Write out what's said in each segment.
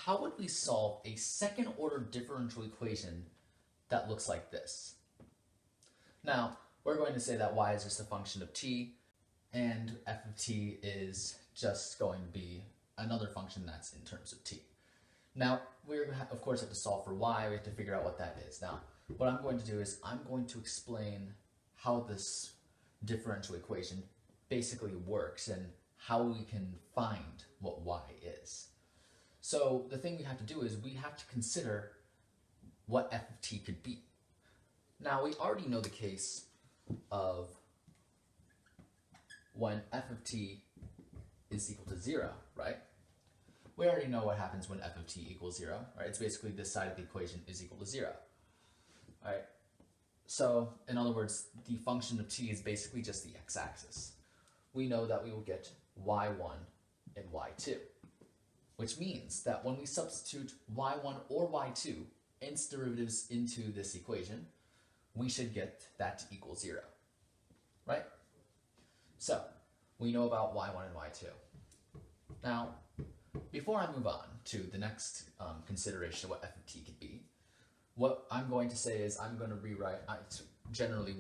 how would we solve a second order differential equation that looks like this? Now, we're going to say that y is just a function of t, and f of t is just going to be another function that's in terms of t. Now, we're of course have to solve for y, we have to figure out what that is. Now, what I'm going to do is I'm going to explain how this differential equation basically works and how we can find what y is. So the thing we have to do is we have to consider what f of t could be. Now, we already know the case of when f of t is equal to 0, right? We already know what happens when f of t equals 0, right? It's basically this side of the equation is equal to 0, right? So, in other words, the function of t is basically just the x-axis. We know that we will get y1 and y2, which means that when we substitute y1 or y2 nth derivatives into this equation, we should get that to equal 0, right? So, we know about y1 and y2. Now, before I move on to the next consideration of what f of t could be, what I'm going to say is I'm going to rewrite generally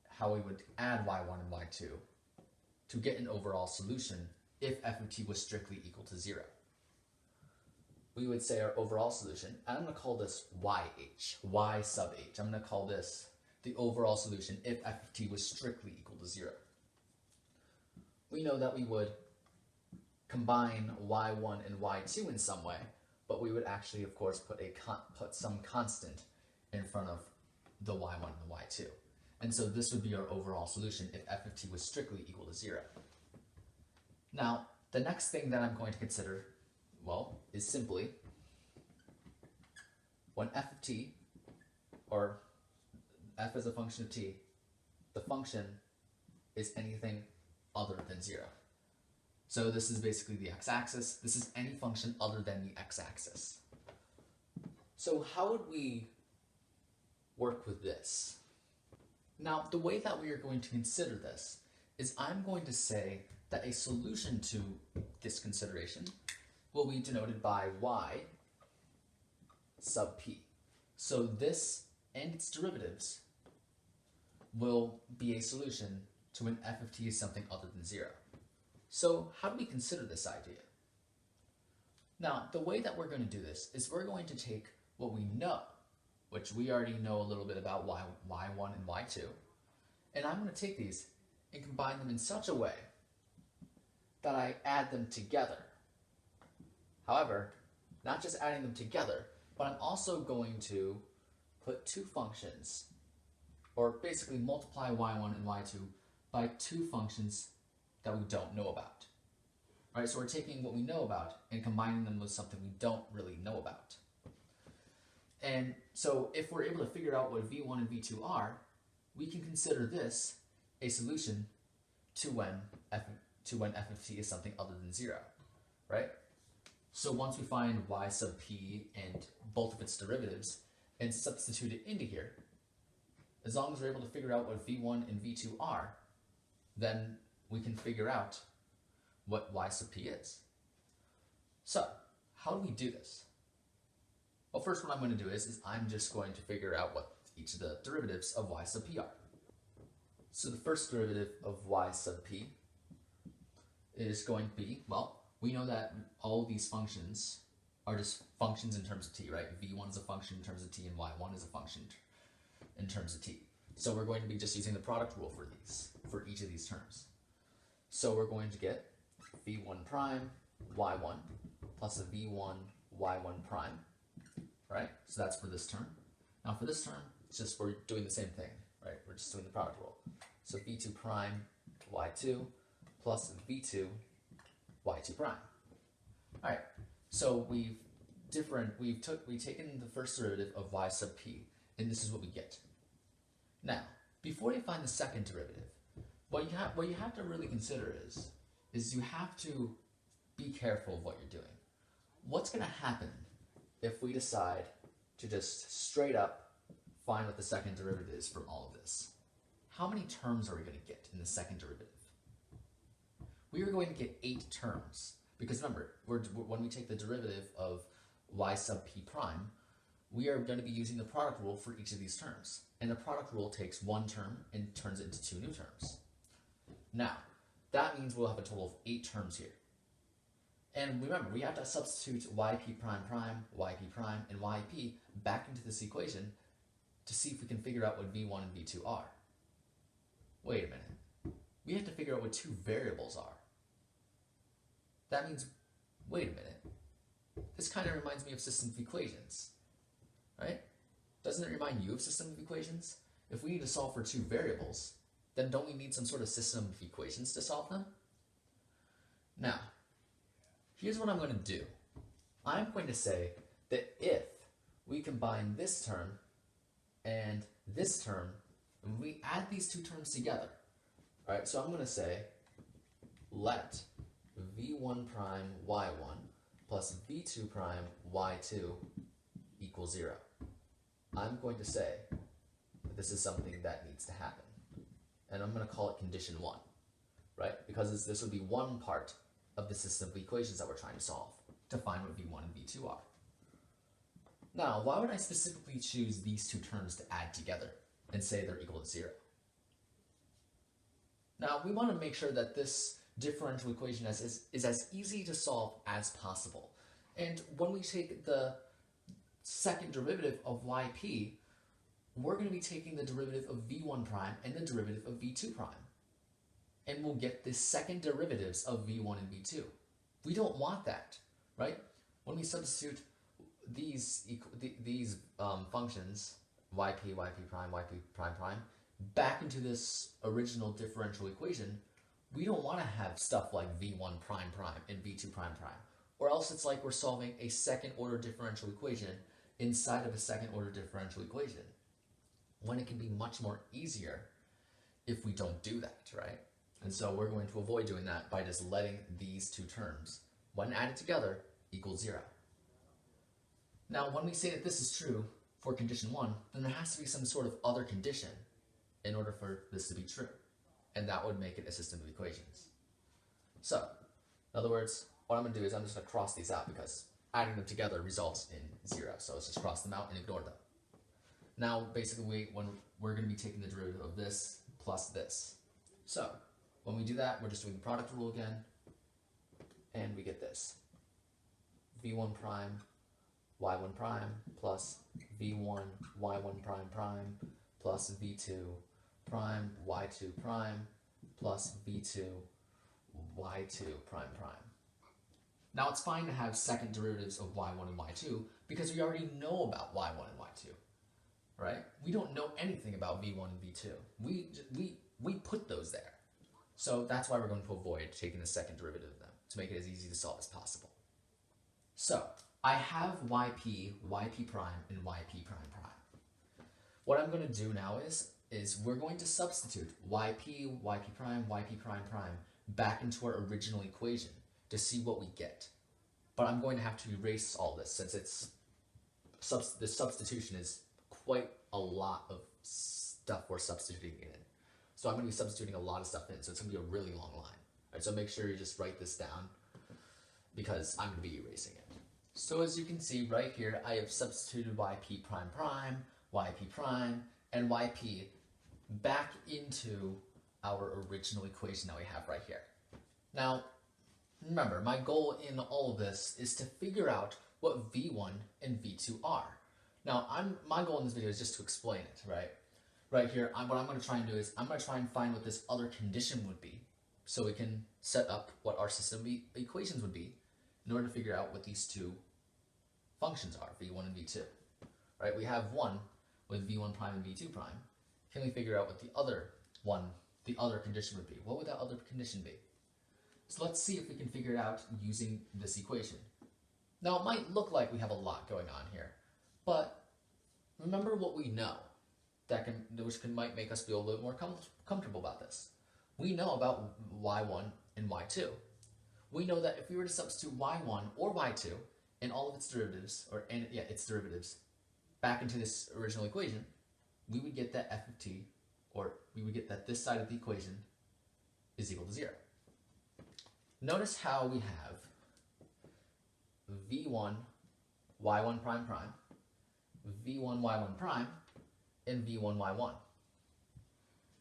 how we would add y1 and y2 to get an overall solution if f of t was strictly equal to 0. We would say our overall solution, and I'm going to call this yh, y sub h. I'm going to call this the overall solution if f of t was strictly equal to 0. We know that we would combine y1 and y2 in some way, but we would actually, of course, put some constant in front of the y1 and the y2. And so this would be our overall solution if f of t was strictly equal to 0. Now, the next thing that I'm going to consider, well, is simply when f of t, or f as a function of t, the function is anything other than 0. So this is basically the x-axis. This is any function other than the x-axis. So how would we work with this? Now, the way that we are going to consider this is I'm going to say that a solution to this consideration will be denoted by y sub p. So this and its derivatives will be a solution to when f of t is something other than 0. So how do we consider this idea? Now, the way that we're going to do this is we're going to take what we know, which we already know a little bit about y1 and y2, and I'm going to take these and combine them in such a way that I add them together. However, not just adding them together, but I'm also going to put two functions, or basically multiply y1 and y2 by two functions that we don't know about. Right? So we're taking what we know about and combining them with something we don't really know about. And so if we're able to figure out what v1 and v2 are, we can consider this a solution to when f of t is something other than 0. Right? So once we find y sub p and both of its derivatives and substitute it into here, as long as we're able to figure out what v1 and v2 are, then we can figure out what y sub p is. So, how do we do this? Well, first what I'm going to do is I'm just going to figure out what each of the derivatives of y sub p are. So the first derivative of y sub p is going to be, well, we know that all of these functions are just functions in terms of t, right? v1 is a function in terms of t and y1 is a function in terms of t. So we're going to be just using the product rule for each of these terms. So we're going to get v1 prime y1 plus a v1 y1 prime, right? So that's for this term. Now for this term, it's just we're doing the same thing, right? We're just doing the product rule. So v2 prime y2 plus v2 y2 prime. All right. So we've taken the first derivative of y sub p, and this is what we get. Now, before you find the second derivative, what you have to really consider is you have to be careful of what you're doing. What's going to happen if we decide to just straight up find what the second derivative is from all of this? How many terms are we going to get in the second derivative? We are going to get 8 terms. Because remember, when we take the derivative of y sub p prime, we are going to be using the product rule for each of these terms. And the product rule takes one term and turns it into two new terms. Now, that means we'll have a total of 8 terms here. And remember, we have to substitute yp prime prime, yp prime, and yp back into this equation to see if we can figure out what v1 and v2 are. Wait a minute. We have to figure out what two variables are. That means, wait a minute. This kind of reminds me of system of equations, right? Doesn't it remind you of system of equations? If we need to solve for two variables, then don't we need some sort of system of equations to solve them? Now, here's what I'm going to do. I'm going to say that if we combine this term and this term, and we add these two terms together, all right, so I'm going to say let v1 prime y1 plus v2 prime y2 equals 0. I'm going to say that this is something that needs to happen. And I'm going to call it condition 1, right? Because this would be one part of the system of equations that we're trying to solve to find what v1 and v2 are. Now, why would I specifically choose these two terms to add together and say they're equal to 0? Now, we want to make sure that this differential equation is as easy to solve as possible. And when we take the second derivative of yp, we're going to be taking the derivative of v1 prime and the derivative of v2 prime. And we'll get the second derivatives of v1 and v2. We don't want that, right? When we substitute these functions, yp, yp prime, yp prime prime, back into this original differential equation, we don't want to have stuff like v1 prime prime and v2 prime prime. Or else it's like we're solving a second order differential equation inside of a second order differential equation, when it can be much more easier if we don't do that, right? And so we're going to avoid doing that by just letting these two terms, when added together, equal 0. Now, when we say that this is true for condition 1, then there has to be some sort of other condition in order for this to be true. And that would make it a system of equations. So, in other words, what I'm going to do is I'm just going to cross these out because adding them together results in 0. So let's just cross them out and ignore them. Now, basically, when we're going to be taking the derivative of this plus this. So, when we do that, we're just doing the product rule again, and we get this. v1 prime y1 prime plus v1 y1 prime prime plus v2 prime y2 prime plus v2 y2 prime prime. Now, it's fine to have second derivatives of y1 and y2 because we already know about y1 and y2. Right? We don't know anything about v1 and v2. We put those there. So that's why we're going to avoid taking the second derivative of them, to make it as easy to solve as possible. So I have yp, yp prime, and yp prime prime. What I'm going to do now is we're going to substitute yp, yp prime, yp prime prime back into our original equation to see what we get. But I'm going to have to erase all this since the substitution is quite a lot of stuff we're substituting in. So I'm going to be substituting a lot of stuff in, so it's going to be a really long line. All right, so make sure you just write this down because I'm going to be erasing it. So as you can see right here, I have substituted yp prime prime, yp prime, and yp back into our original equation that we have right here. Now, remember, my goal in all of this is to figure out what v1 and v2 are. Now, my goal in this video is just to explain it, right? Right here, what I'm going to try and do is I'm going to try and find what this other condition would be so we can set up what our system of equations would be in order to figure out what these two functions are, v1 and v2. Right? We have one with v1 prime and v2 prime. Can we figure out what the other condition would be? What would that other condition be? So let's see if we can figure it out using this equation. Now, it might look like we have a lot going on here, but remember what we know which might make us feel a little more comfortable about this. We know about y1 and y2. We know that if we were to substitute y1 or y2 and all of its derivatives, its derivatives, back into this original equation, we would get that f of t, or we would get that this side of the equation is equal to 0. Notice how we have v1 y1 prime prime, v1 y1 prime, and v1 y1.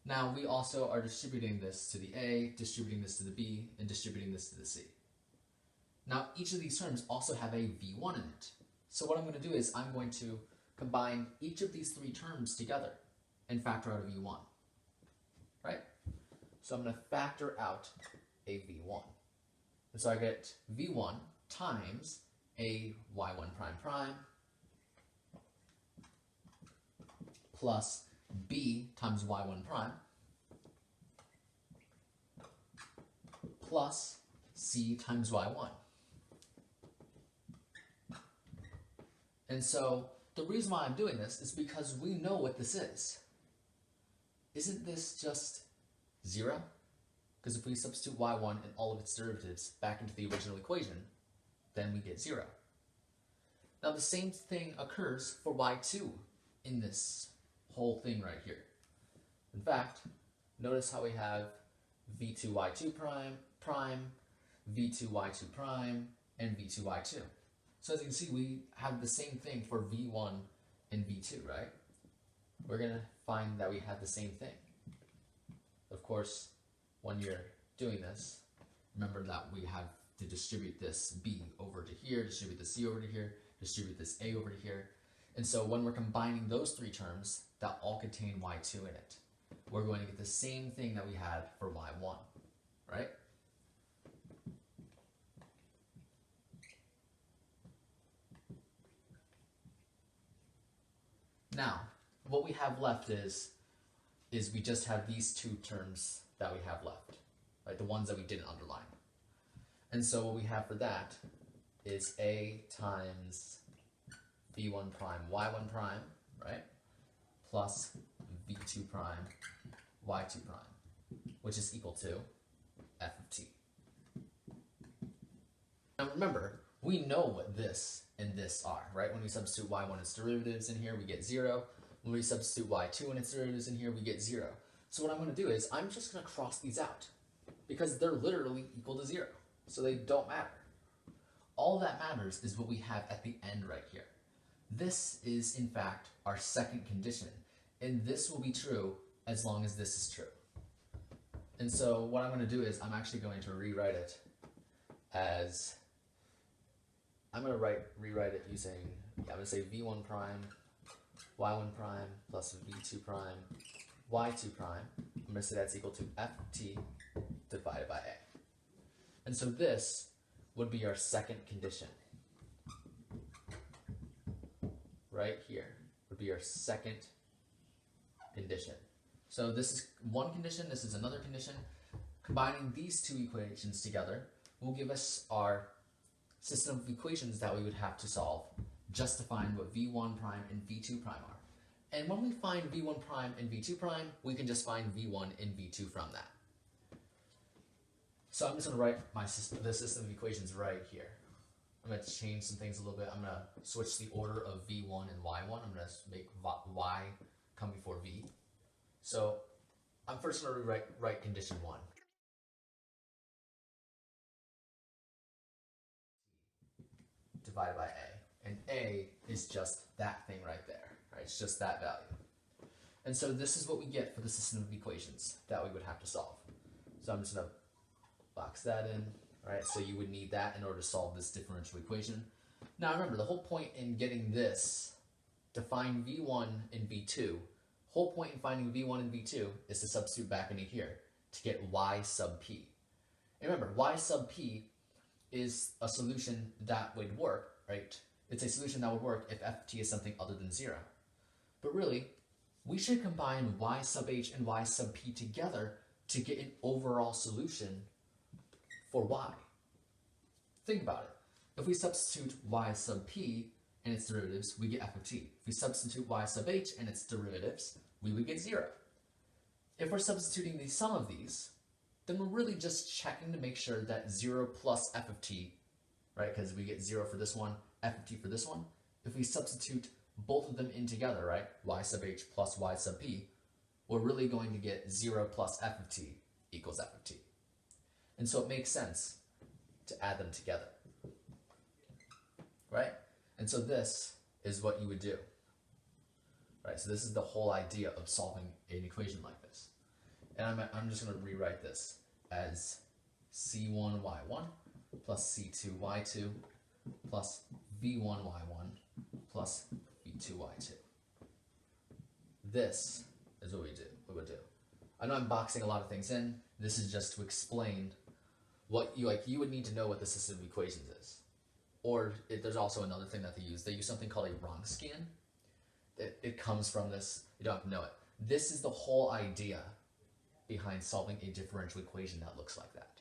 Now we also are distributing this to the a, distributing this to the b, and distributing this to the c. Now each of these terms also have a v1 in it. So what I'm going to do is I'm going to combine each of these three terms together and factor out a v1, right? So I'm going to factor out a v1. And so I get v1 times a y1 prime prime plus b times y1 prime plus c times y1. And so the reason why I'm doing this is because we know what this is. Isn't this just 0? Because if we substitute y1 and all of its derivatives back into the original equation, then we get 0. Now the same thing occurs for y2 in this whole thing right here. In fact, notice how we have v2 y2 prime, v2 y2 prime, and v2 y2. So as you can see, we have the same thing for v1 and v2, right? We're going to find that we have the same thing. Of course, when you're doing this, remember that we have to distribute this b over to here, distribute the c over to here, distribute this a over to here. And so when we're combining those three terms that all contain y2 in it, we're going to get the same thing that we had for y1, right? Now, what we have left is we just have these two terms that we have left, right? The ones that we didn't underline. And so what we have for that is a times v1 prime y1 prime, right? Plus v2 prime y2 prime, which is equal to f of t. Now remember, we know what this and this are, right? When we substitute y1 and its derivatives in here, we get 0. When we substitute y2 and its derivatives in here, we get 0. So what I'm going to do is I'm just going to cross these out because they're literally equal to 0. So they don't matter. All that matters is what we have at the end right here. This is, in fact, our second condition. And this will be true as long as this is true. And so what I'm going to do is I'm actually going to rewrite it as, I'm going to rewrite it using, I'm going to say v1 prime, y1 prime plus v2 prime, y2 prime. I'm going to say that's equal to f of t divided by a. And so this would be our second condition. Right here would be our second condition. So this is one condition, this is another condition. Combining these two equations together will give us our system of equations that we would have to solve just to find what v1 prime and v2 prime are. And when we find v1 prime and v2 prime, we can just find v1 and v2 from that. So I'm just going to write the system of equations right here. I'm going to change some things a little bit. I'm going to switch the order of v1 and y1. I'm going to make y come before v. So I'm first going to write condition 1. Divided by a. And a is just that thing right there. Right? It's just that value. And so this is what we get for the system of equations that we would have to solve. So I'm just going to box that in. Right? So you would need that in order to solve this differential equation. Now remember, the whole point in getting this to find v1 and v2, whole point in finding v1 and v2 is to substitute back into here to get y sub p. And remember, y sub p is a solution that would work, right? It's a solution that would work if f of t is something other than 0. But really, we should combine y sub h and y sub p together to get an overall solution for y. Think about it. If we substitute y sub p and its derivatives, we get f of t. If we substitute y sub h and its derivatives, we would get 0. If we're substituting the sum of these, then we're really just checking to make sure that 0 plus f of t, right, because we get 0 for this one, f of t for this one. If we substitute both of them in together, right, y sub h plus y sub p, we're really going to get 0 plus f of t equals f of t. And so it makes sense to add them together. And so this is what you would do. Right, so this is the whole idea of solving an equation like this. And I'm just going to rewrite this as c1y1 plus c2y2 plus v1y1 plus v2y2. This is what we would do. I know I'm boxing a lot of things in. This is just to explain what you would need to know what the system of equations is. Or there's also another thing that they use. They use something called a Wronskian. It comes from this. You don't have to know it. This is the whole idea behind solving a differential equation that looks like that.